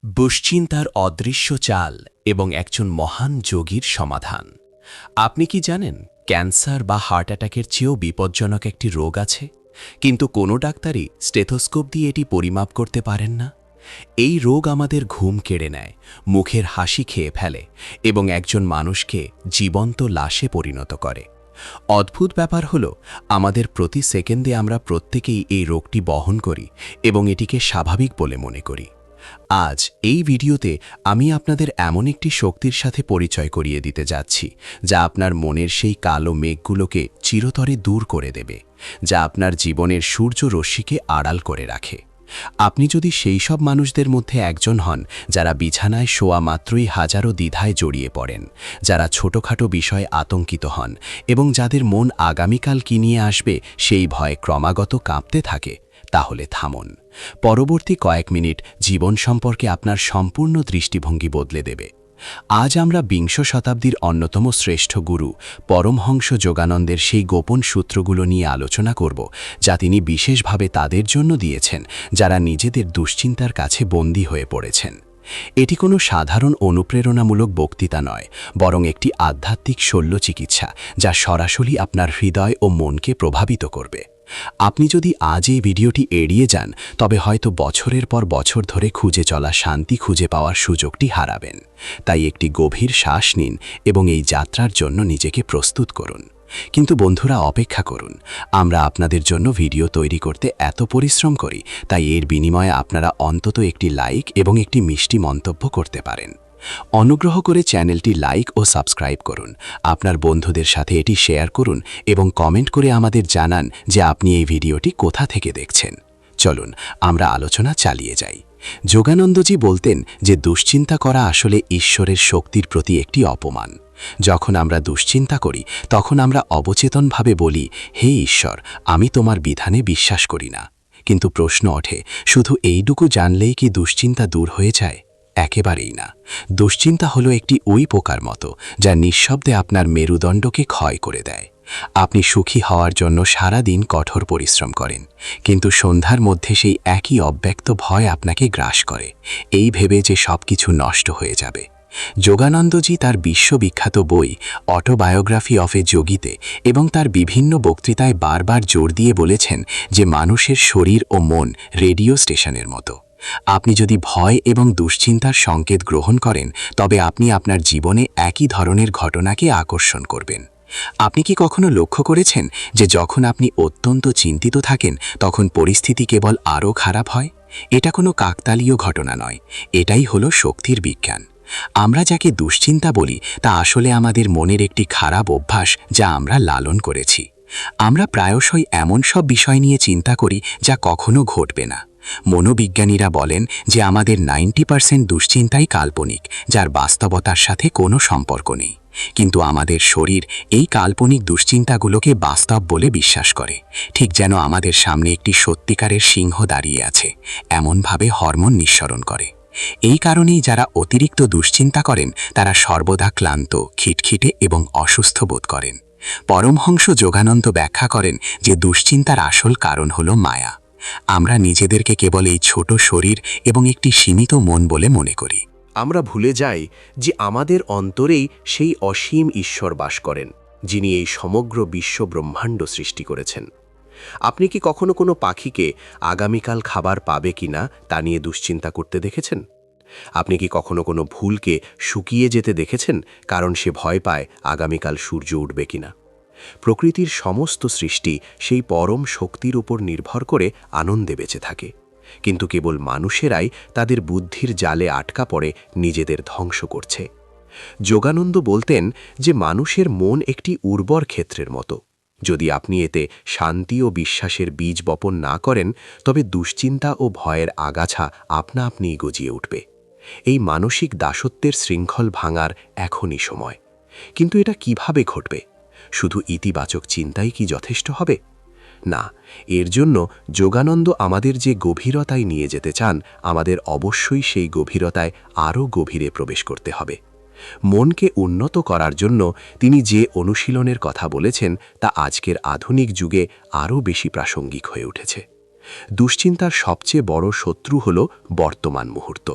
দুশ্চিন্তার অদৃশ্য চাল এবং একজন মহান যোগীর সমাধান। আপনি কি জানেন ক্যান্সার বা হার্ট অ্যাটাকের চেয়েও বিপজ্জনক একটি রোগ আছে, কিন্তু কোনো ডাক্তারই স্টেথোস্কোপ দিয়ে এটি পরিমাপ করতে পারেন না। এই রোগ আমাদের ঘুম কেড়ে নেয়, মুখের হাসি খেয়ে ফেলে এবং একজন মানুষকে জীবন্ত লাশে পরিণত করে। অদ্ভুত ব্যাপার হল, আমাদের প্রতি সেকেন্ডে আমরা প্রত্যেকেই এই রোগটি বহন করি এবং এটিকে স্বাভাবিক বলে মনে করি। আজ এই ভিডিওতে আমি আপনাদের এমন একটি শক্তির সাথে পরিচয় করিয়ে দিতে যাচ্ছি, যা আপনার মনের সেই কালো মেঘগুলোকে চিরতরে দূর করে দেবে, যা আপনার জীবনের সূর্য রশ্মিকে আড়াল করে রাখে। আপনি যদি সেই সব মানুষদের মধ্যে একজন হন যারা বিছানায় শোয়া মাত্রই হাজারো দ্বিধায় জড়িয়ে পড়েন, যারা ছোটখাটো বিষয়ে আতঙ্কিত হন এবং যাদের মন আগামীকাল কি নিয়ে আসবে সেই ভয়ে ক্রমাগত কাঁপতে থাকে, তাহলে থামুন। পরবর্তী কয়েক মিনিট জীবন সম্পর্কে আপনার সম্পূর্ণ দৃষ্টিভঙ্গি বদলে দেবে। আজ আমরা বিংশ শতাব্দীর অন্যতম শ্রেষ্ঠ গুরু পরমহংস যোগানন্দের সেই গোপন সূত্রগুলো নিয়ে আলোচনা করব, যা তিনি বিশেষভাবে তাদের জন্য দিয়েছেন যারা নিজেদের দুশ্চিন্তার কাছে বন্দী হয়ে পড়েছেন। এটি কোনো সাধারণ অনুপ্রেরণামূলক বক্তৃতা নয়, বরং একটি আধ্যাত্মিক শল্য চিকিৎসা যা সরাসরি আপনার হৃদয় ও মনকে প্রভাবিত করবে। আপনি যদি আজ এই ভিডিওটি এড়িয়ে যান, তবে হয়তো বছরের পর বছর ধরে খুঁজে চলা শান্তি খুঁজে পাওয়ার সুযোগটি হারাবেন। তাই একটি গভীর শ্বাস নিন এবং এই যাত্রার জন্য নিজেকে প্রস্তুত করুন। কিন্তু বন্ধুরা, অপেক্ষা করুন। আমরা আপনাদের জন্য ভিডিও তৈরি করতে এত পরিশ্রম করি, তাই এর বিনিময়ে আপনারা অন্তত একটি লাইক এবং একটি মিষ্টি মন্তব্য করতে পারেন। অনুগ্রহ করে চ্যানেলটি লাইক ও সাবস্ক্রাইব করুন, আপনার বন্ধুদের সাথে এটি শেয়ার করুন এবং কমেন্ট করে আমাদের জানান যে আপনি এই ভিডিওটি কোথা থেকে দেখছেন। চলুন আমরা আলোচনা চালিয়ে যাই। যোগানন্দজি বলতেন যে দুশ্চিন্তা করা আসলে ঈশ্বরের শক্তির প্রতি একটি অপমান। যখন আমরা দুশ্চিন্তা করি, তখন আমরা অবচেতনভাবে বলি, হে ঈশ্বর, আমি তোমার বিধানে বিশ্বাস করি না। কিন্তু প্রশ্ন ওঠে, শুধু এইটুকু জানলেই কি দুশ্চিন্তা দূর হয়ে যায়? একেবারেই না। দুশ্চিন্তা হলো একটি ওই পোকার মতো, যা নিঃশব্দে আপনার মেরুদণ্ডকে ক্ষয় করে দেয়। আপনি সুখী হওয়ার জন্য সারা দিন কঠোর পরিশ্রম করেন, কিন্তু সন্ধ্যার মধ্যে সেই একই অব্যক্ত ভয় আপনাকে গ্রাস করে, এই ভেবে যে সবকিছু নষ্ট হয়ে যাবে। যোগানন্দজি তার বিশ্ববিখ্যাত বই অটোবায়োগ্রাফি অফ এ যোগীতে এবং তার বিভিন্ন বক্তৃতায় বারবার জোর দিয়ে বলেছেন যে মানুষের শরীর ও মন রেডিও স্টেশনের মতো। আপনি যদি ভয় এবং দুশ্চিন্তার সংকেত গ্রহণ করেন, তবে আপনি আপনার জীবনে একই ধরনের ঘটনাকে আকর্ষণ করবেন। আপনি কি কখনো লক্ষ্য করেছেন যে যখন আপনি অত্যন্ত চিন্তিত থাকেন, তখন পরিস্থিতি কেবল আরও খারাপ হয়? এটা কোনো কাকতালীয় ঘটনা নয়, এটাই হলো শক্তির বিজ্ঞান। আমরা যাকে দুশ্চিন্তা বলি, তা আসলে আমাদের মনের একটি খারাপ অভ্যাস যা আমরা লালন করেছি। আমরা প্রায়শই এমন সব বিষয় নিয়ে চিন্তা করি যা কখনো ঘটবে না। মনোবিজ্ঞানীরা বলেন যে আমাদের 90% দুশ্চিন্তাই কাল্পনিক, যার বাস্তবতার সাথে কোনো সম্পর্ক নেই। কিন্তু আমাদের শরীর এই কাল্পনিক দুশ্চিন্তাগুলোকে বাস্তব বলে বিশ্বাস করে, ঠিক যেন আমাদের সামনে একটি সত্যিকারের সিংহ দাঁড়িয়ে আছে, এমনভাবে হরমোন নিঃসরণ করে। এই কারণেই যারা অতিরিক্ত দুশ্চিন্তা করেন, তারা সর্বদা ক্লান্ত, খিটখিটে এবং অসুস্থ বোধ করেন। পরমহংস যোগানন্দ ব্যাখ্যা করেন যে দুশ্চিন্তার আসল কারণ হলো মায়া। আমরা নিজেদেরকে কেবল এই ছোট শরীর এবং একটি সীমিত মন বলে মনে করি। আমরা ভুলে যাই যে আমাদের অন্তরেই সেই অসীম ঈশ্বর বাস করেন, যিনি এই সমগ্র বিশ্ব ব্রহ্মাণ্ড সৃষ্টি করেছেন। আপনি কি কখনো কোনো পাখিকে আগামীকাল খাবার পাবে কিনা তা নিয়ে দুশ্চিন্তা করতে দেখেছেন? আপনি কি কখনো কোনো ফুলকে শুকিয়ে যেতে দেখেছেন, কারণ সে ভয় পায় আগামীকাল সূর্য উঠবে কিনা? প্রকৃতির সমস্ত সৃষ্টি সেই পরম শক্তির উপর নির্ভর করে আনন্দে বেঁচে থাকে, কিন্তু কেবল মানুষেরাই তাদের বুদ্ধির জালে আটকা পড়ে নিজেদের ধ্বংস করছে। যোগানন্দ বলতেন যে মানুষের মন একটি উর্বর ক্ষেত্রের মতো। যদি আপনি এতে শান্তি ও বিশ্বাসের বীজ বপন না করেন, তবে দুশ্চিন্তা ও ভয়ের আগাছা আপনা আপনিই গজিয়ে উঠবে। এই মানসিক দাসত্বের শৃঙ্খল ভাঙার এখনই সময়। কিন্তু এটা কিভাবে ঘটবে? শুধু ইতিবাচক চিন্তাই কি যথেষ্ট হবে? না, এর জন্য যোগানন্দ আমাদের যে গভীরতায় নিয়ে যেতে চান, আমাদের অবশ্যই সেই গভীরতায় আরও গভীরে প্রবেশ করতে হবে। মনকে উন্নত করার জন্য তিনি যে অনুশীলনের কথা বলেছেন, তা আজকের আধুনিক যুগে আরও বেশি প্রাসঙ্গিক হয়ে উঠেছে। দুশ্চিন্তার সবচেয়ে বড় শত্রু হল বর্তমান মুহূর্ত।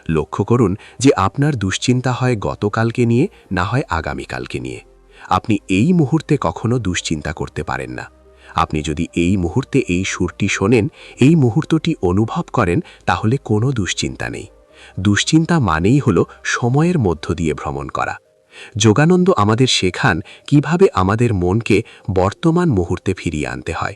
লক্ষ্য করুন যে আপনার দুশ্চিন্তা হয় গতকালকে নিয়ে, না হয় আগামীকালকে নিয়ে। আপনি এই মুহূর্তে কখনো দুশ্চিন্তা করতে পারেন না। আপনি যদি এই মুহূর্তে এই সুরটি শোনেন, এই মুহূর্তটি অনুভব করেন, তাহলে কোনো দুশ্চিন্তা নেই। দুশ্চিন্তা মানেই হলো সময়ের মধ্য দিয়ে ভ্রমণ করা। যোগানন্দ আমাদের শেখান কিভাবে আমাদের মনকে বর্তমান মুহূর্তে ফিরিয়ে আনতে হয়।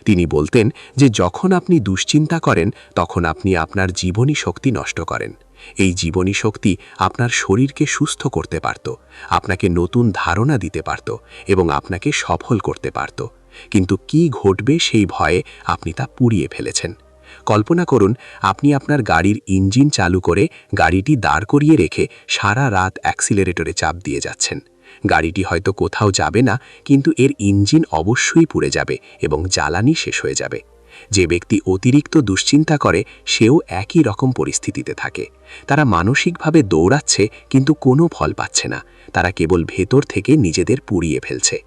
তিনি বলতেন যে যখন আপনি দুশ্চিন্তা করেন, তখন আপনি আপনার জীবনী শক্তি নষ্ট করেন। এই জীবনী শক্তি আপনার শরীরকে সুস্থ করতে পারত, আপনাকে নতুন ধারণা দিতে পারত এবং আপনাকে সফল করতে পারত। কিন্তু কি ঘটবে সেই ভয়ে আপনি তা পুড়িয়ে ফেলেছেন। কল্পনা করুন, আপনি আপনার গাড়ির ইঞ্জিন চালু করে গাড়িটি দাঁড় করিয়ে রেখে সারা রাত অ্যাক্সিলারেটরে চাপ দিয়ে যাচ্ছেন। গাড়িটি হয়তো কোথাও যাবে না, কিন্তু এর ইঞ্জিন অবশ্যই পুড়ে যাবে এবং জ্বালানি শেষ হয়ে যাবে। যে ব্যক্তি অতিরিক্ত দুশ্চিন্তা করে, সেও একই রকম পরিস্থিতিতে থাকে। তারা মানসিকভাবে দৌড়াচ্ছে, কিন্তু কোনো ফল পাচ্ছে না। তারা কেবল ভেতর থেকে নিজেদের পুড়িয়ে ফেলছে।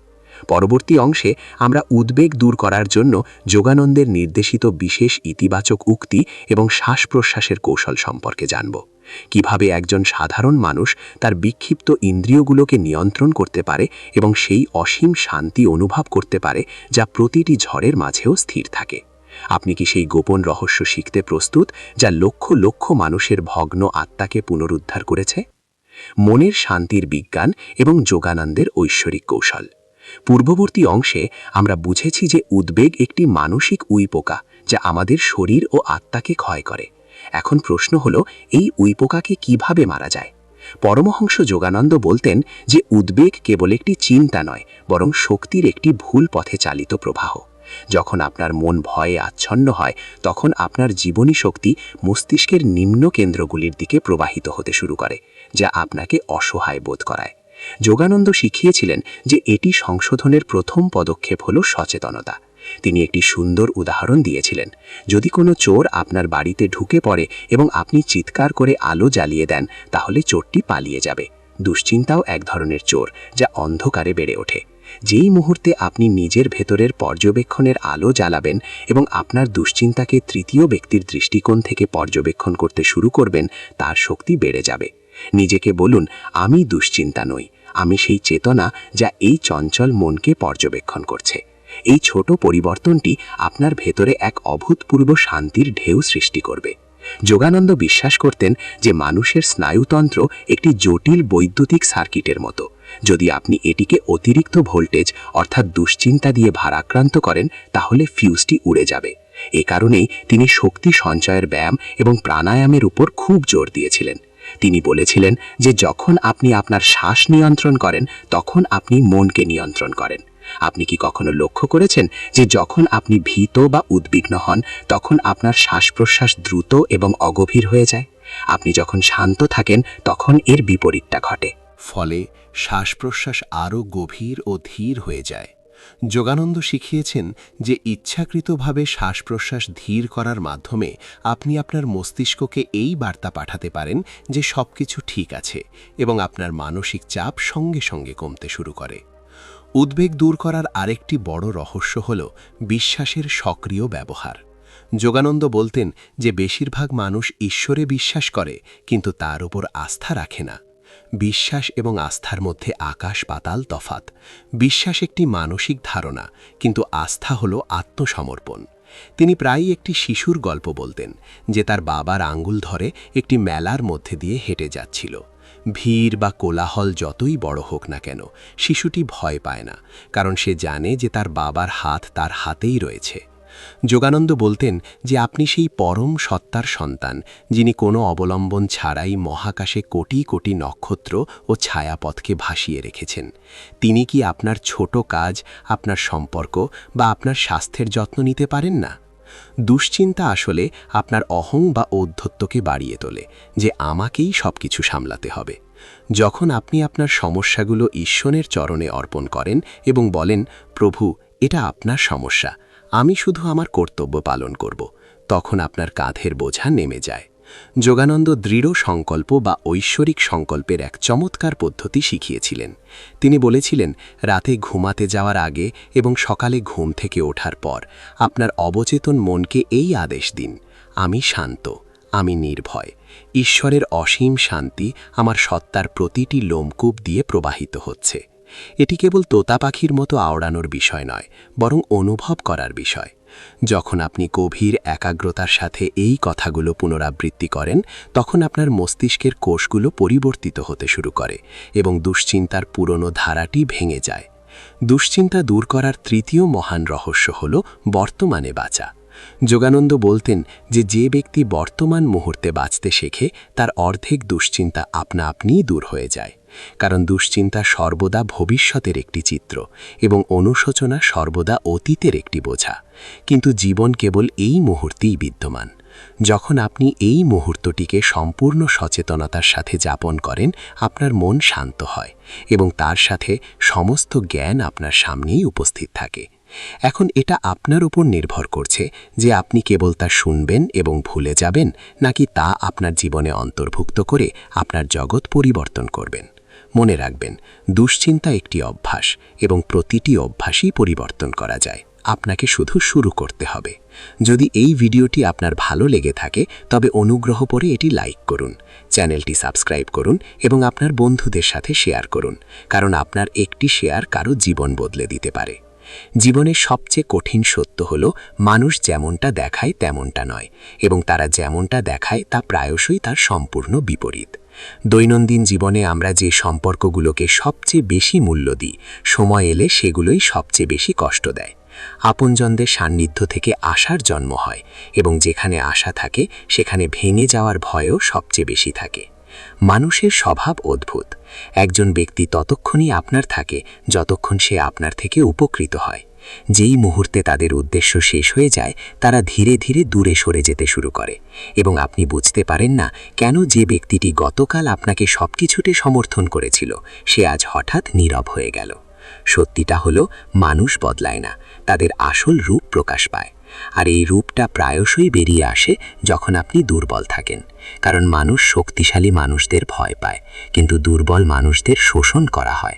পরবর্তী অংশে আমরা উদ্বেগ দূর করার জন্য যোগানন্দের নির্দেশিত বিশেষ ইতিবাচক উক্তি এবং শ্বাস-প্রশ্বাসের কৌশল সম্পর্কে জানব। কিভাবে একজন সাধারণ মানুষ তার বিক্ষিপ্ত ইন্দ্রিয়গুলোকে নিয়ন্ত্রণ করতে পারে এবং সেই অসীম শান্তি অনুভব করতে পারে যা প্রতিটি ঝড়ের মাঝেও স্থির থাকে। আপনি কি সেই গোপন রহস্য শিখতে প্রস্তুত, যা লক্ষ লক্ষ মানুষের ভগ্ন আত্মাকে পুনরুদ্ধার করেছে? মনের শান্তির বিজ্ঞান এবং যোগানন্দের ঐশ্বরিক কৌশল। পূর্ববর্তী অংশে আমরা বুঝেছি যে উদ্বেগ একটি মানসিক উইপোকা, যা আমাদের শরীর ও আত্মাকে ক্ষয় করে। এখন প্রশ্ন হলো, এই উইপোকাকে কিভাবে মারা যায়? পরমহংস যোগানন্দ বলতেন যে উদ্বেগ কেবল একটি চিন্তা নয়, বরং শক্তির একটি ভুল পথে চালিত প্রবাহ। যখন আপনার মন ভয়ে আচ্ছন্ন হয়, তখন আপনার জীবনী শক্তি মস্তিষ্কের নিম্ন কেন্দ্রগুলির দিকে প্রবাহিত হতে শুরু করে, যা আপনাকে অসহায় বোধ করায়। যোগানন্দ শিখিয়েছিলেন যে এটি সংশোধনের প্রথম পদক্ষেপ হল সচেতনতা। তিনি একটি সুন্দর উদাহরণ দিয়েছিলেন। যদি কোনো চোর আপনার বাড়িতে ঢুকে পড়ে এবং আপনি চিৎকার করে আলো জ্বালিয়ে দেন, তাহলে চোরটি পালিয়ে যাবে। দুশ্চিন্তাও এক ধরনের চোর, যা অন্ধকারে বেড়ে ওঠে। যেই মুহূর্তে আপনি নিজের ভেতরের পর্যবেক্ষণের আলো জ্বালাবেন এবং আপনার দুশ্চিন্তাকে তৃতীয় ব্যক্তির দৃষ্টিকোণ থেকে পর্যবেক্ষণ করতে শুরু করবেন, তার শক্তি বেড়ে যাবে। নিজেকে বলুন, আমি দুশ্চিন্তা নই, আমি সেই চেতনা যা এই চঞ্চল মনকে পর্যবেক্ষণ করছে। এই ছোট পরিবর্তনটি আপনার ভেতরে এক অভূতপূর্ব শান্তির ঢেউ সৃষ্টি করবে। যোগানন্দ বিশ্বাস করতেন যে মানুষের স্নায়ুতন্ত্র একটি জটিল বৈদ্যুতিক সার্কিটের মতো। যদি আপনি এটিকে অতিরিক্ত ভোল্টেজ অর্থাৎ দুশ্চিন্তা দিয়ে ভারাক্রান্ত করেন, তাহলে ফিউজটি উড়ে যাবে। এ কারণেই তিনি শক্তি সঞ্চয়ের ব্যায়াম এবং প্রাণায়ামের উপর খুব জোর দিয়েছিলেন। তিনি বলেছিলেন যে যখন আপনি আপনার শ্বাস নিয়ন্ত্রণ করেন, তখন আপনি মনকে নিয়ন্ত্রণ করেন। আপনি কি কখনো লক্ষ্য করেছেন যে যখন আপনি ভীত বা উদ্বিগ্ন হন, তখন আপনার শ্বাস-প্রশ্বাস দ্রুত এবং অগভীর হয়ে যায়? আপনি যখন শান্ত থাকেন, তখন এর বিপরীতটা ঘটে। ফলে শ্বাস-প্রশ্বাস আরও গভীর ও ধীর হয়ে যায়। যোগানন্দ শিখিয়েছেন যে ইচ্ছাকৃতভাবে শ্বাস-প্রশ্বাস ধীর করার মাধ্যমে আপনি আপনার মস্তিষ্ককে এই বার্তা পাঠাতে পারেন যে সবকিছু ঠিক আছে এবং আপনার মানসিক চাপ সঙ্গে সঙ্গে কমতে শুরু করে। উদ্বেগ দূর করার আরেকটি বড় রহস্য হল বিশ্বাসের সক্রিয় ব্যবহার। যোগানন্দ বলতেন যে বেশিরভাগ মানুষ ঈশ্বরে বিশ্বাস করে, কিন্তু তার উপর আস্থা রাখে না। বিশ্বাস এবং আস্থার মধ্যে আকাশ পাতাল তফাত। বিশ্বাস একটি মানসিক ধারণা, কিন্তু আস্থা হল আত্মসমর্পণ। তিনি প্রায়ই একটি শিশুর গল্প বলতেন, যে তার বাবার আঙ্গুল ধরে একটি মেলার মধ্যে দিয়ে হেঁটে যাচ্ছিল। ভিড় বা কোলাহল যতই বড় হোক না কেন, শিশুটি ভয় পায় না, কারণ সে জানে যে তার বাবার হাত তার হাতেই রয়েছে। যোগানন্দ বলতেন যে আপনি সেই পরম সত্তার সন্তান, যিনি কোনো অবলম্বন ছাড়াই মহাকাশে কোটি কোটি নক্ষত্র ও ছায়াপথকে ভাসিয়ে রেখেছেন। তিনি কি আপনার ছোট কাজ, আপনার সম্পর্ক বা আপনার স্বাস্থ্যের যত্ন নিতে পারেন না? দুশ্চিন্তা আসলে আপনার অহং বা ঔদ্ধত্যকে বাড়িয়ে তোলে, যে আমাকেই সবকিছু সামলাতে হবে। যখন আপনি আপনার সমস্যাগুলো ঈশ্বরের চরণে অর্পণ করেন এবং বলেন, প্রভু, এটা আপনার সমস্যা, আমি শুধু আমার কর্তব্য পালন করব, তখন আপনার কাঁধের বোঝা নেমে যায়। যোগানন্দ দৃঢ় সংকল্প বা ঐশ্বরিক সংকল্পের এক চমৎকার পদ্ধতি শিখিয়েছিলেন। তিনি বলেছিলেন, রাতে ঘুমাতে যাওয়ার আগে এবং সকালে ঘুম থেকে ওঠার পর আপনার অবচেতন মনকে এই আদেশ দিন, আমি শান্ত, আমি নির্ভয় ঈশ্বরের অসীম শান্তি আমার সত্তার প্রতিটি লোমকূপ দিয়ে প্রবাহিত হচ্ছে। এটি কেবল তোতা পাখির মতো আওড়ানোর বিষয় নয়, বরং অনুভব করার বিষয়। যখন আপনি গভীর একাগ্রতার সাথে এই কথাগুলো পুনরাবৃত্তি করেন, তখন আপনার মস্তিষ্কের কোষগুলো পরিবর্তিত হতে শুরু করে এবং দুশ্চিন্তার পুরনো ধারাটি ভেঙে যায়। দুশ্চিন্তা দূর করার তৃতীয় মহান রহস্য হল বর্তমানে বাঁচা। যোগানন্দ বলতেন যে ব্যক্তি বর্তমান মুহূর্তে বাঁচতে শেখে, তার অর্ধেক দুশ্চিন্তা আপনা আপনিই দূর হয়ে যায়। কারণ দুশ্চিন্তা সর্বদা ভবিষ্যতের একটি চিত্র এবং অনুশোচনা সর্বদা অতীতের একটি বোঝা। কিন্তু জীবন কেবল এই মুহূর্তেই বিদ্যমান। যখন আপনি এই মুহূর্তটিকে সম্পূর্ণ সচেতনতার সাথে যাপন করেন, আপনার মন শান্ত হয় এবং তার সাথে সমস্ত জ্ঞান আপনার সামনেই উপস্থিত থাকে। এখন এটা আপনার উপর নির্ভর করছে যে আপনি কেবল তা শুনবেন এবং ভুলে যাবেন, নাকি তা আপনার জীবনে অন্তর্ভুক্ত করে আপনার জগৎ পরিবর্তন করবেন। মনে রাখবেন, দুশ্চিন্তা একটি অভ্যাস এবং প্রতিটি অভ্যাসই পরিবর্তন করা যায়। আপনাকে শুধু শুরু করতে হবে। যদি এই ভিডিওটি আপনার ভালো লেগে থাকে, তবে অনুগ্রহ করে এটি লাইক করুন, চ্যানেলটি সাবস্ক্রাইব করুন এবং আপনার বন্ধুদের সাথে শেয়ার করুন, কারণ আপনার একটি শেয়ার কারো জীবন বদলে দিতে পারে। জীবনের সবচেয়ে কঠিন সত্য হল, মানুষ যেমনটা দেখায় তেমনটা নয়, এবং তারা যেমনটা দেখায় তা প্রায়শই তার সম্পূর্ণ বিপরীত। দৈনন্দিন জীবনে আমরা যে সম্পর্কগুলোকে সবচেয়ে বেশি মূল্য দিই, সময় এলে সেগুলোই সবচেয়ে বেশি কষ্ট দেয়। আপনজনদের সান্নিধ্য থেকে আশার জন্ম হয়, এবং যেখানে আশা থাকে সেখানে ভেঙে যাওয়ার ভয়ও সবচেয়ে বেশি থাকে। মানুষের স্বভাব অদ্ভুত। একজন ব্যক্তি ততক্ষণই আপনার থাকে যতক্ষণ সে আপনার থেকে উপকৃত হয়। যেই মুহূর্তে তাদের উদ্দেশ্য শেষ হয়ে যায়, তারা ধীরে ধীরে দূরে সরে যেতে শুরু করে, এবং আপনি বুঝতে পারেন না কেন যে ব্যক্তিটি গতকাল আপনাকে সবকিছুতে সমর্থন করেছিল, সে আজ হঠাৎ নীরব হয়ে গেল। সত্যিটা হলো, মানুষ বদলায় না, তাদের আসল রূপ প্রকাশ পায়। আর এই রূপটা প্রায়শই বেরিয়ে আসে যখন আপনি দুর্বল থাকেন। কারণ মানুষ শক্তিশালী মানুষদের ভয় পায়, কিন্তু দুর্বল মানুষদের শোষণ করা হয়।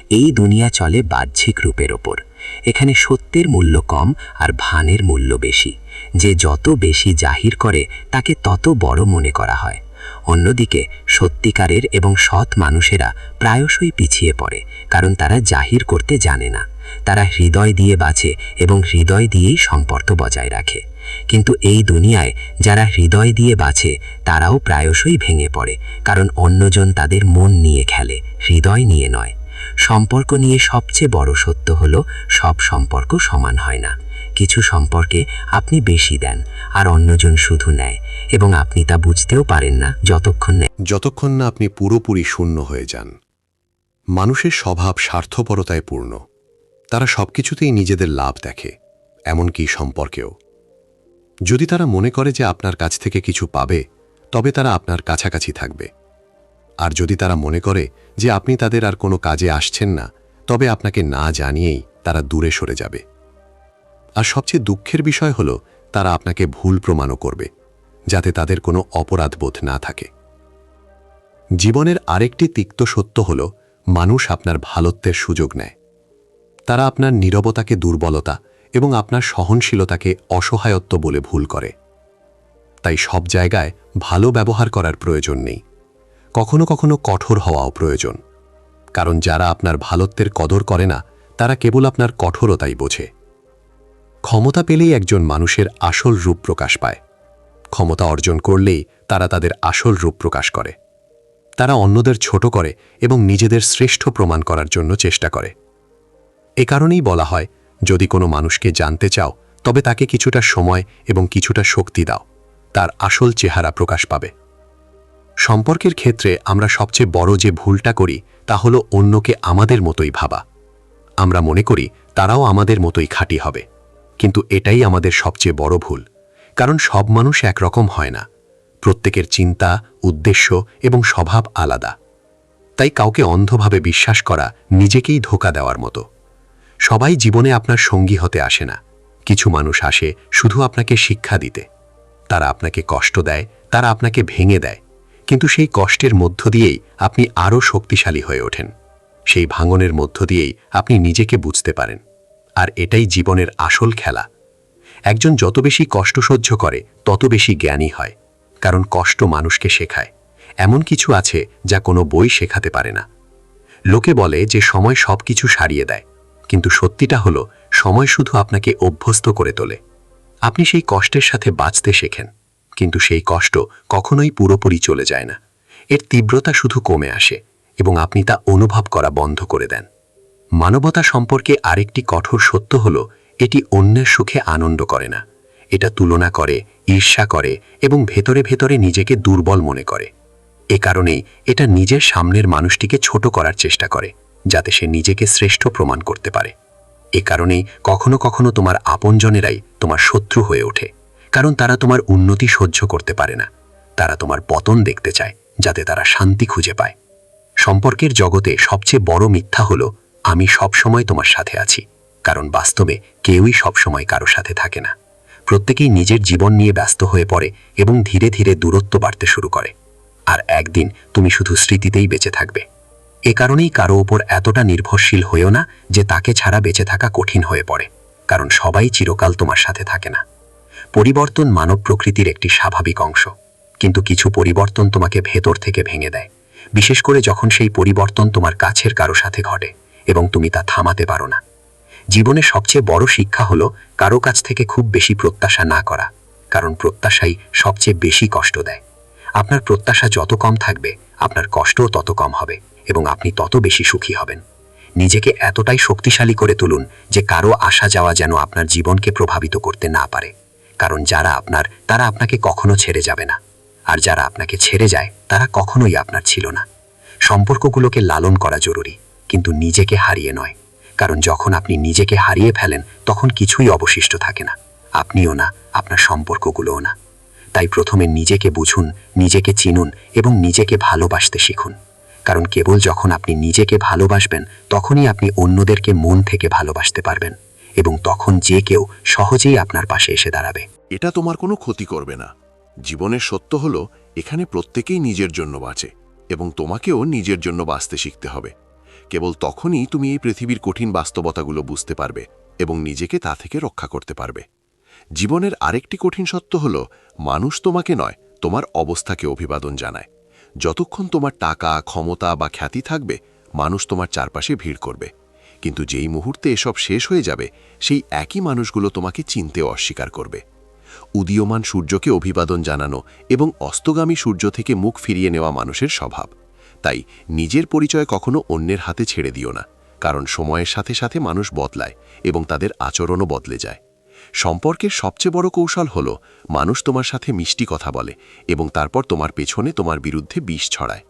এই দুনিয়া চলে বাহ্যিক রূপের ওপর। এখানে সত্যের মূল্য কম আর ভানের মূল্য বেশি। যে যত বেশি জাহির করে, তাকে তত বড় মনে করা হয়। অন্যদিকে সত্যিকারের এবং সৎ মানুষেরা প্রায়শই পিছিয়ে পড়ে, কারণ তারা জাহির করতে জানে না। তারা হৃদয় দিয়ে বাঁচে এবং হৃদয় দিয়েই সম্পর্ক বজায় রাখে। কিন্তু এই দুনিয়ায় যারা হৃদয় দিয়ে বাঁচে, তারাও প্রায়শই ভেঙে পড়ে, কারণ অন্যজন তাদের মন নিয়ে খেলে, হৃদয় নিয়ে নয়। সম্পর্ক নিয়ে সবচেয়ে বড় সত্য হলো, সব সম্পর্ক সমান হয় না। কিছু সম্পর্কে আপনি বেশি দেন আর অন্যজন শুধু নেয়, এবং আপনি তা বুঝতেও পারেন না যতক্ষণ না আপনি পুরোপুরি শূন্য হয়ে যান। মানুষের স্বভাব স্বার্থপরতায় পূর্ণ। তারা সবকিছুতেই নিজেদের লাভ দেখে, এমনকি সম্পর্কেও। যদি তারা মনে করে যে আপনার কাছ থেকে কিছু পাবে, তবে তারা আপনার কাছাকাছি থাকবে। আর যদি তারা মনে করে যে আপনি তাদের আর কোনো কাজে আসছেন না, তবে আপনাকে না জানিয়েই তারা দূরে সরে যাবে। আর সবচেয়ে দুঃখের বিষয় হলো, তারা আপনাকে ভুল প্রমাণও করবে, যাতে তাদের কোনো অপরাধবোধ না থাকে। জীবনের আরেকটি তিক্ত সত্য হল, মানুষ আপনার ভালোত্বের সুযোগ নেয়। তারা আপনার নীরবতাকে দুর্বলতা এবং আপনার সহনশীলতাকে অসহায়ত্ব বলে ভুল করে। তাই সব জায়গায় ভালো ব্যবহার করার প্রয়োজন নেই, কখনো কখনো কঠোর হওয়াও প্রয়োজন। কারণ যারা আপনার ভালোত্বের কদর করে না, তারা কেবল আপনার কঠোরতাই বোঝে। ক্ষমতা পেলেই একজন মানুষের আসল রূপ প্রকাশ পায়। ক্ষমতা অর্জন করলেই তারা তাদের আসল রূপ প্রকাশ করে। তারা অন্যদের ছোট করে এবং নিজেদের শ্রেষ্ঠ প্রমাণ করার জন্য চেষ্টা করে। এ কারণেই বলা হয়, যদি কোনো মানুষকে জানতে চাও, তবে তাকে কিছুটা সময় এবং কিছুটা শক্তি দাও, তার আসল চেহারা প্রকাশ পাবে। সম্পর্কের ক্ষেত্রে আমরা সবচেয়ে বড় যে ভুলটা করি, তা হলো অন্যকে আমাদের মতোই ভাবা। আমরা মনে করি তারাও আমাদের মতোই খাঁটি হবে, কিন্তু এটাই আমাদের সবচেয়ে বড় ভুল। কারণ সব মানুষ একরকম হয় না। প্রত্যেকের চিন্তা, উদ্দেশ্য এবং স্বভাব আলাদা। তাই কাউকে অন্ধভাবে বিশ্বাস করা নিজেকেই ধোঁকা দেওয়ার মতো। সবাই জীবনে আপনার সঙ্গী হতে আসে না। কিছু মানুষ আসে শুধু আপনাকে শিক্ষা দিতে। তারা আপনাকে কষ্ট দেয়, তারা আপনাকে ভেঙে দেয়, কিন্তু সেই কষ্টের মধ্য দিয়েই আপনি আরও শক্তিশালী হয়ে ওঠেন। সেই ভাঙনের মধ্য দিয়েই আপনি নিজেকে বুঝতে পারেন। আর এটাই জীবনের আসল খেলা। একজন যত বেশি কষ্ট সহ্য করে, তত বেশি জ্ঞানী হয়। কারণ কষ্ট মানুষকে শেখায়। এমন কিছু আছে যা কোনো বই শেখাতে পারে না। লোকে বলে যে সময় সব কিছু সারিয়ে দেয়, কিন্তু সত্যিটা হলো সময় শুধু আপনাকে অভ্যস্ত করে তোলে। আপনি সেই কষ্টের সাথে বাঁচতে শেখেন, কিন্তু সেই কষ্ট কখনোই পুরোপুরি চলে যায় না। এর তীব্রতা শুধু কমে আসে এবং আপনি তা অনুভব করা বন্ধ করে দেন। মানবতা সম্পর্কে আরেকটি কঠোর সত্য হলো এটি অন্যের সুখে আনন্দ করে না। এটা তুলনা করে, ঈর্ষা করে এবং ভেতরে ভেতরে নিজেকে দুর্বল মনে করে। এ কারণেই এটা নিজের সামনের মানুষটিকে ছোট করার চেষ্টা করে, যাতে সে নিজেকে শ্রেষ্ঠ প্রমাণ করতে পারে। এ কারণেই কখনো কখনো তোমার আপনজনেরাই তোমার শত্রু হয়ে ওঠে, কারণ তারা তোমার উন্নতি সহ্য করতে পারে না। তারা তোমার পতন দেখতে চায়, যাতে তারা শান্তি খুঁজে পায়। সম্পর্কের জগতে সবচেয়ে বড় মিথ্যা হলো আমি সবসময় তোমার সাথে আছি, কারণ বাস্তবে কেউই সবসময় কারো সাথে থাকে না। প্রত্যেকেই নিজের জীবন নিয়ে ব্যস্ত হয়ে পড়ে এবং ধীরে ধীরে দূরত্ব বাড়তে শুরু করে। আর একদিন তুমি শুধু স্মৃতিতেই বেঁচে থাকবে। এ কারণেই কারো ওপর এতটা নির্ভরশীল হয়েও না যে তাকে ছাড়া বেঁচে থাকা কঠিন হয়ে পড়ে, কারণ সবাই চিরকাল তোমার সাথে থাকে না। পরিবর্তন মানব প্রকৃতির একটি স্বাভাবিক অংশ, কিন্তু কিছু পরিবর্তন তোমাকে ভেতর থেকে ভেঙে দেয়, বিশেষ করে যখন সেই পরিবর্তন তোমার কাছের কারো সাথে ঘটে এবং তুমি তা থামাতে পারো না। জীবনের সবচেয়ে বড় শিক্ষা হলো কারো কাছ থেকে খুব বেশি প্রত্যাশা না করা, কারণ প্রত্যাশাই সবচেয়ে বেশি কষ্ট দেয়। আপনার প্রত্যাশা যত কম থাকবে, আপনার কষ্টও তত কম হবে এবং আপনি তত বেশি সুখী হবেন। নিজেকে এতটাই শক্তিশালী করে তুলুন যে কারো আসা যাওয়া যেন আপনার জীবনকে প্রভাবিত করতে না পারে, কারণ যারা আপনার তারা আপনাকে কখনো ছেড়ে যাবে না, আর যারা আপনাকে ছেড়ে যায় তারা কখনোই আপনার ছিল না। সম্পর্কগুলোকে লালন করা জরুরি, কিন্তু নিজেকে হারিয়ে নয়, কারণ যখন আপনি নিজেকে হারিয়ে ফেলেন তখন কিছুই অবশিষ্ট থাকে না, আপনিও না, আপনার সম্পর্কগুলোও না। তাই প্রথমে নিজেকে বুঝুন, নিজেকে চিনুন এবং নিজেকে ভালোবাসতে শিখুন, কারণ কেবল যখন আপনি নিজেকে ভালোবাসবেন তখনই আপনি অন্যদেরকে মন থেকে ভালোবাসতে পারবেন, এবং তখন যে কেউ সহজেই আপনার পাশে এসে দাঁড়াবে। এটা তোমার কোনো ক্ষতি করবে না। জীবনের সত্য হলো এখানে প্রত্যেকেই নিজের জন্য বাঁচে এবং তোমাকেও নিজের জন্য বাঁচতে শিখতে হবে। কেবল তখনই তুমি এই পৃথিবীর কঠিন বাস্তবতাগুলো বুঝতে পারবে এবং নিজেকে তা থেকে রক্ষা করতে পারবে। জীবনের আরেকটি কঠিন সত্য হলো মানুষ তোমাকে নয়, তোমার অবস্থাকে অভিবাদন জানায়। যতক্ষণ তোমার টাকা, ক্ষমতা বা খ্যাতি থাকবে, মানুষ তোমার চারপাশে ভিড় করবে, কিন্তু যেই মুহূর্তে এসব শেষ হয়ে যাবে সেই একই মানুষগুলো তোমাকে চিনতেও অস্বীকার করবে। উদীয়মান সূর্যকে অভিবাদন জানানো এবং অস্তগামী সূর্য থেকে মুখ ফিরিয়ে নেওয়া মানুষের স্বভাব। তাই নিজের পরিচয় কখনো অন্যের হাতে ছেড়ে দিও না, কারণ সময়ের সাথে সাথে মানুষ বদলায় এবং তাদের আচরণও বদলে যায়। সম্পর্কের সবচেয়ে বড় কৌশল হলো মানুষ তোমার সাথে মিষ্টি কথা বলে এবং তারপর তোমার পেছনে তোমার বিরুদ্ধে বিষ ছড়ায়।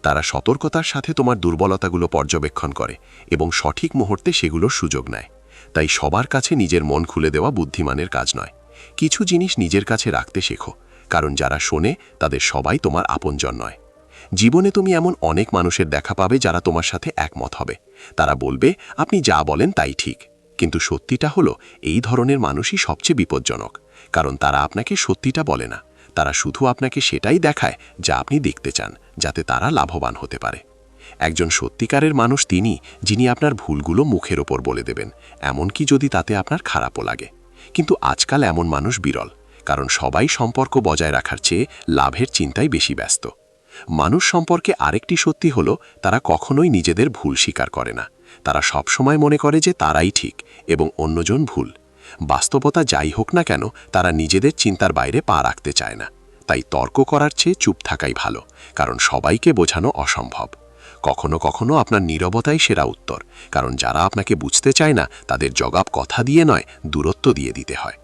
তারা সতর্কতার সাথে তোমার দুর্বলতাগুলো পর্যবেক্ষণ করে এবং সঠিক মুহূর্তে সেগুলোর সুযোগ নেয়। তাই সবার কাছে নিজের মন খুলে দেওয়া বুদ্ধিমানের কাজ নয়। কিছু জিনিস নিজের কাছে রাখতে শেখো, কারণ যারা শোনে তাদের সবাই তোমার আপনজন নয়। জীবনে তুমি এমন অনেক মানুষের দেখা পাবে যারা তোমার সাথে একমত হবে। তারা বলবে আপনি যা বলেন তাই ঠিক, কিন্তু সত্যিটা হলো এই ধরনের মানুষই সবচেয়ে বিপজ্জনক, কারণ তারা আপনাকে সত্যিটা বলে না, তারা শুধু আপনাকে সেটাই দেখায় যা আপনি দেখতে চান, যাতে তারা লাভবান হতে পারে। একজন সত্যিকারের মানুষ তিনি, যিনি আপনার ভুলগুলো মুখের ওপর বলে দেবেন, এমনকি যদি তাতে আপনার খারাপও লাগে। কিন্তু আজকাল এমন মানুষ বিরল, কারণ সবাই সম্পর্ক বজায় রাখার চেয়ে লাভের চিন্তায় বেশি ব্যস্ত। মানুষ সম্পর্কে আরেকটি সত্যি হলো তারা কখনোই নিজেদের ভুল স্বীকার করে না। তারা সবসময় মনে করে যে তারাই ঠিক এবং অন্যজন ভুল। বাস্তবতা যাই হোক না কেন, তারা নিজেদের চিন্তার বাইরে পা রাখতে চায় না। তাই তর্ক করার চেয়ে চুপ থাকাই ভালো, কারণ সবাইকে বোঝানো অসম্ভব। কখনো কখনো আপনার নীরবতাই সেরা উত্তর, কারণ যারা আপনাকে বুঝতে চায় না তাদের জবাব কথা দিয়ে নয়, দূরত্ব দিয়ে দিতে হয়।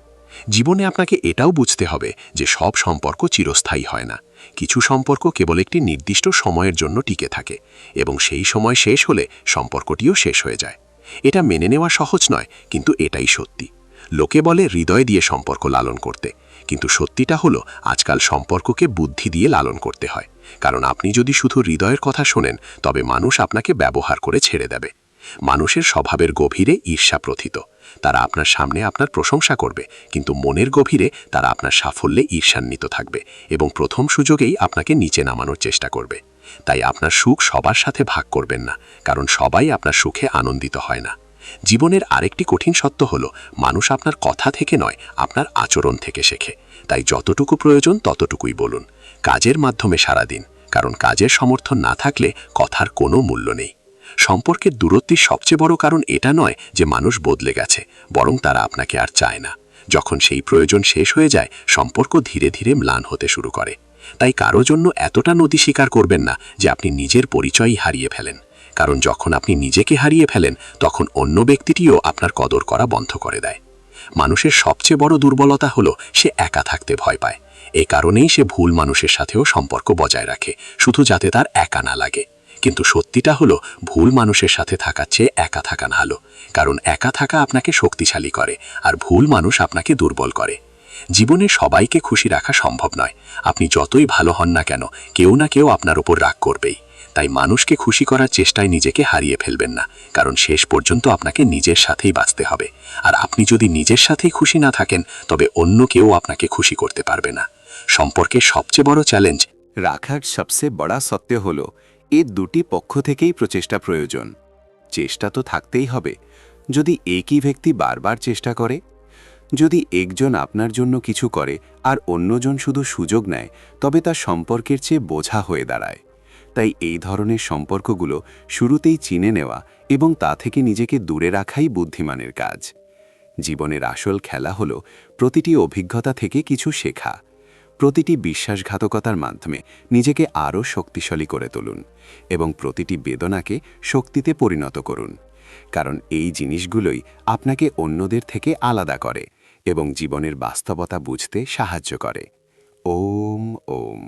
জীবনে আপনাকে এটাও বুঝতে হবে যে সব সম্পর্ক চিরস্থায়ী হয় না। কিছু সম্পর্ক কেবল একটি নির্দিষ্ট সময়ের জন্য টিকে থাকে এবং সেই সময় শেষ হলে সম্পর্কটিও শেষ হয়ে যায়। এটা মেনে নেওয়া সহজ নয়, কিন্তু এটাই সত্যি। লোকে বলে হৃদয় দিয়ে সম্পর্ক লালন করতে, কিন্তু সত্যিটা হলো আজকাল সম্পর্ককে বুদ্ধি দিয়ে লালন করতে হয়, কারণ আপনি যদি শুধু হৃদয়ের কথা শোনেন তবে মানুষ আপনাকে ব্যবহার করে ছেড়ে দেবে। মানুষের স্বভাবের গভীরে ঈর্ষা প্রথিত। তারা আপনার সামনে আপনার প্রশংসা করবে, কিন্তু মনের গভীরে তারা আপনার সাফল্যে ঈর্ষান্বিত থাকবে এবং প্রথম সুযোগেই আপনাকে নিচে নামানোর চেষ্টা করবে। তাই আপনার সুখ সবার সাথে ভাগ করবেন না, কারণ সবাই আপনার সুখে আনন্দিত হয় না। জীবনের আরেকটি কঠিন সত্য হলো মানুষ আপনার কথা থেকে নয়, আপনার আচরণ থেকে শেখে। তাই যতটুকু প্রয়োজন ততটুকুই বলুন। কাজের মাধ্যমে সারা দিন, কারণ কাজের সমর্থন না থাকলে কথার কোনো মূল্য নেই। সম্পর্কের দূরত্বের সবচেয়ে বড় কারণ এটা নয় যে মানুষ বদলে গেছে, বরং তারা আপনাকে আর চায় না। যখন সেই প্রয়োজন শেষ হয়ে যায়, সম্পর্ক ধীরে ধীরে ম্লান হতে শুরু করে। তাই কারো জন্য এতটা নতি স্বীকার করবেন না যে আপনি নিজের পরিচয়ই হারিয়ে ফেলেন, কারণ যখন আপনি নিজেকে হারিয়ে ফেলেন তখন অন্য ব্যক্তিটিও আপনার কদর করা বন্ধ করে দেয়। মানুষের সবচেয়ে বড় দুর্বলতা হলো সে একা থাকতে ভয় পায়। এই কারণেই সে ভুল মানুষের সাথেও সম্পর্ক বজায় রাখে, শুধু যাতে তার একা না লাগে। কিন্তু সত্যিটা হলো, ভুল মানুষের সাথে থাকার চেয়ে একা থাকা ভালো, কারণ একা থাকা আপনাকে শক্তিশালী করে আর ভুল মানুষ আপনাকে দুর্বল করে। জীবনে সবাইকে খুশি রাখা সম্ভব নয়। আপনি যতই ভালো হন না কেন, কেউ না কেউ আপনার উপর রাগ করবেই। তাই মানুষকে খুশি করার চেষ্টায় নিজেকে হারিয়ে ফেলবেন না, কারণ শেষ পর্যন্ত আপনাকে নিজের সাথেই বাঁচতে হবে। আর আপনি যদি নিজের সাথেই খুশি না থাকেন, তবে অন্য কেউ আপনাকে খুশি করতে পারবে না। সম্পর্কের সবচেয়ে বড় চ্যালেঞ্জ রাখার সবচেয়ে বড় সত্য হল, এ দুটি পক্ষ থেকেই প্রচেষ্টা প্রয়োজন। চেষ্টা তো থাকতেই হবে। যদি একই ব্যক্তি বারবার চেষ্টা করে, যদি একজন আপনার জন্য কিছু করে আর অন্যজন শুধু সুযোগ নেয়, তবে তা সম্পর্কের চেয়ে বোঝা হয়ে দাঁড়ায়। তাই এই ধরনের সম্পর্কগুলো শুরুতেই চিনে নেওয়া এবং তা থেকে নিজেকে দূরে রাখাই বুদ্ধিমানের কাজ। জীবনের আসল খেলা হল প্রতিটি অভিজ্ঞতা থেকে কিছু শেখা। প্রতিটি বিশ্বাসঘাতকতার মাধ্যমে নিজেকে আরও শক্তিশালী করে তুলুন এবং প্রতিটি বেদনাকে শক্তিতে পরিণত করুন, কারণ এই জিনিসগুলোই আপনাকে অন্যদের থেকে আলাদা করে এবং জীবনের বাস্তবতা বুঝতে সাহায্য করে। ওম ওম।